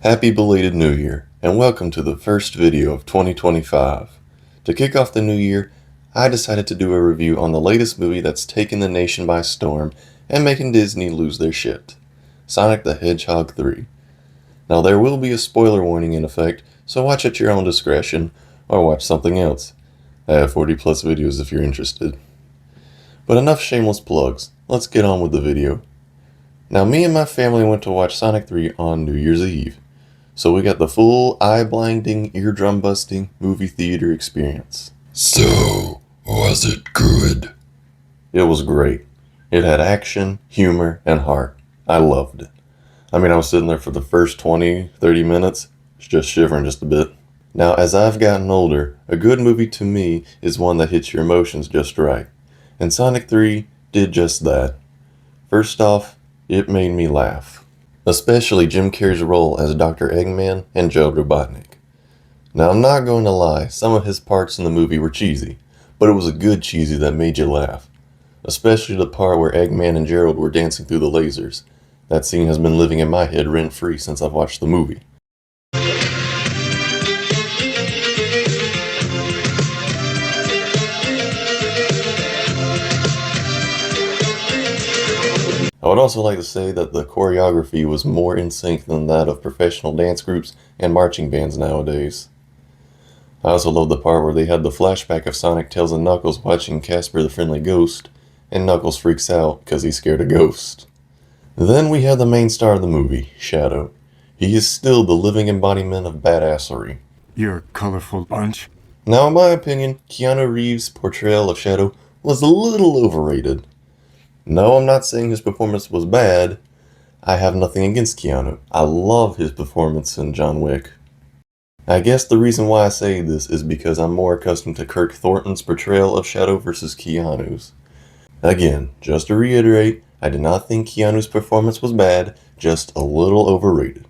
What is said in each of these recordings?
Happy belated New Year, and welcome to the first video of 2025. To kick off the new year, I decided to do a review on the latest movie that's taken the nation by storm and making Disney lose their shit, Sonic the Hedgehog 3. Now there will be a spoiler warning in effect, so watch at your own discretion, or watch something else. I have 40 plus videos if you're interested. But enough shameless plugs, let's get on with the video. Now me and my family went to watch Sonic 3 on New Year's Eve. So we got the full eye-blinding, eardrum-busting movie theater experience. So, was it good? It was great. It had action, humor, and heart. I loved it. I was sitting there for the first 20-30 minutes, just shivering just a bit. Now, as I've gotten older, a good movie to me is one that hits your emotions just right. And Sonic 3 did just that. First off, it made me laugh. Especially Jim Carrey's role as Dr. Eggman and Joe Robotnik. Now I'm not going to lie, some of his parts in the movie were cheesy, but it was a good cheesy that made you laugh. Especially the part where Eggman and Gerald were dancing through the lasers. That scene has been living in my head rent-free since I've watched the movie. I would also like to say that the choreography was more in sync than that of professional dance groups and marching bands nowadays. I also love the part where they had the flashback of Sonic, Tails, and Knuckles watching Casper the Friendly Ghost, and Knuckles freaks out because he's scared of ghosts. Then we had the main star of the movie, Shadow. He is still the living embodiment of badassery. You're a colorful bunch. Now in my opinion, Keanu Reeves' portrayal of Shadow was a little overrated. No, I'm not saying his performance was bad. I have nothing against Keanu. I love his performance in John Wick. I guess the reason why I say this is because I'm more accustomed to Kirk Thornton's portrayal of Shadow versus Keanu's. Again, just to reiterate, I did not think Keanu's performance was bad, just a little overrated.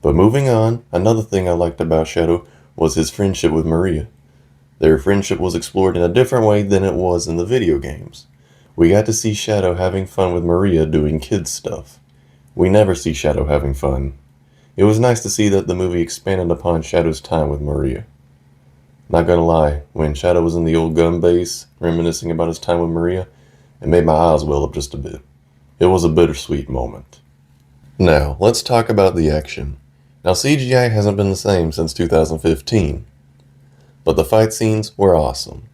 But moving on, another thing I liked about Shadow was his friendship with Maria. Their friendship was explored in a different way than it was in the video games. We got to see Shadow having fun with Maria doing kids stuff. We never see Shadow having fun. It was nice to see that the movie expanded upon Shadow's time with Maria. Not gonna lie, when Shadow was in the old gun base, reminiscing about his time with Maria, it made my eyes well up just a bit. It was a bittersweet moment. Now, let's talk about the action. Now, CGI hasn't been the same since 2015, but the fight scenes were awesome.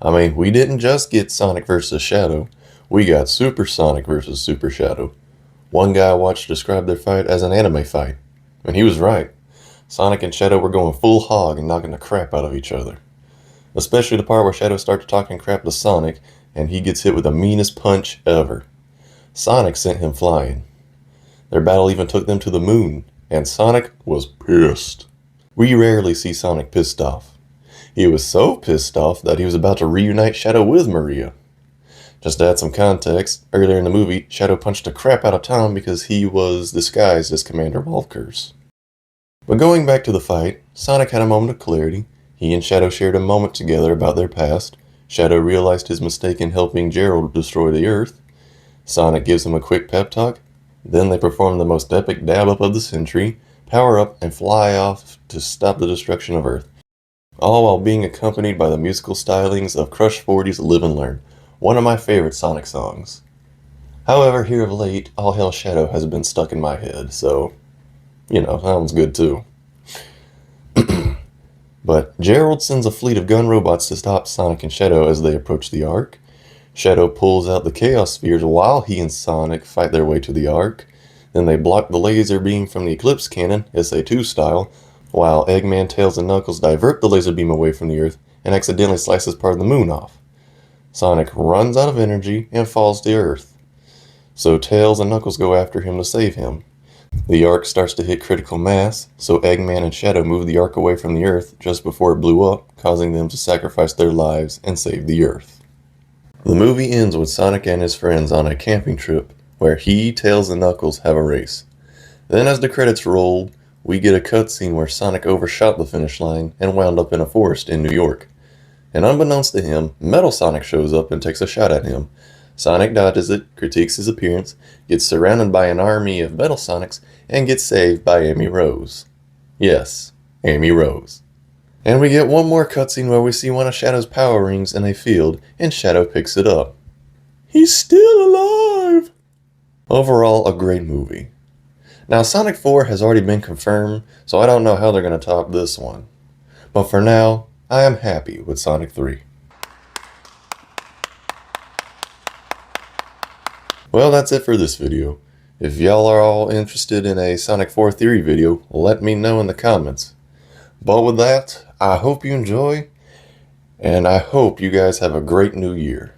We didn't just get Sonic vs. Shadow, we got Super Sonic vs. Super Shadow. One guy I watched describe their fight as an anime fight, and he was right. Sonic and Shadow were going full hog and knocking the crap out of each other. Especially the part where Shadow starts talking crap to Sonic, and he gets hit with the meanest punch ever. Sonic sent him flying. Their battle even took them to the moon, and Sonic was pissed. We rarely see Sonic pissed off. He was so pissed off that he was about to reunite Shadow with Maria. Just to add some context, earlier in the movie, Shadow punched the crap out of Tom because he was disguised as Commander Walkers. But going back to the fight, Sonic had a moment of clarity. He and Shadow shared a moment together about their past. Shadow realized his mistake in helping Gerald destroy the Earth. Sonic gives him a quick pep talk. Then they perform the most epic dab-up of the century, power up, and fly off to stop the destruction of Earth. All while being accompanied by the musical stylings of Crush 40's Live and Learn, one of my favorite Sonic songs. However, here of late, All Hail Shadow has been stuck in my head, so, that one's good too. But Gerald sends a fleet of gun robots to stop Sonic and Shadow as they approach the Ark. Shadow pulls out the Chaos Spheres while he and Sonic fight their way to the Ark. Then they block the laser beam from the Eclipse Cannon, SA2 style, while Eggman, Tails, and Knuckles divert the laser beam away from the Earth and accidentally slices part of the moon off. Sonic runs out of energy and falls to Earth. So Tails and Knuckles go after him to save him. The Ark starts to hit critical mass, so Eggman and Shadow move the Ark away from the Earth just before it blew up, causing them to sacrifice their lives and save the Earth. The movie ends with Sonic and his friends on a camping trip where he, Tails, and Knuckles have a race. Then as the credits rolled, we get a cutscene where Sonic overshot the finish line and wound up in a forest in New York. And unbeknownst to him, Metal Sonic shows up and takes a shot at him. Sonic dodges it, critiques his appearance, gets surrounded by an army of Metal Sonics, and gets saved by Amy Rose. Yes, Amy Rose. And we get one more cutscene where we see one of Shadow's power rings in a field, and Shadow picks it up. He's still alive! Overall, a great movie. Now, Sonic 4 has already been confirmed, so I don't know how they're going to top this one. But for now, I am happy with Sonic 3. Well, that's it for this video. If y'all are all interested in a Sonic 4 theory video, let me know in the comments. But with that, I hope you enjoy, and I hope you guys have a great new year.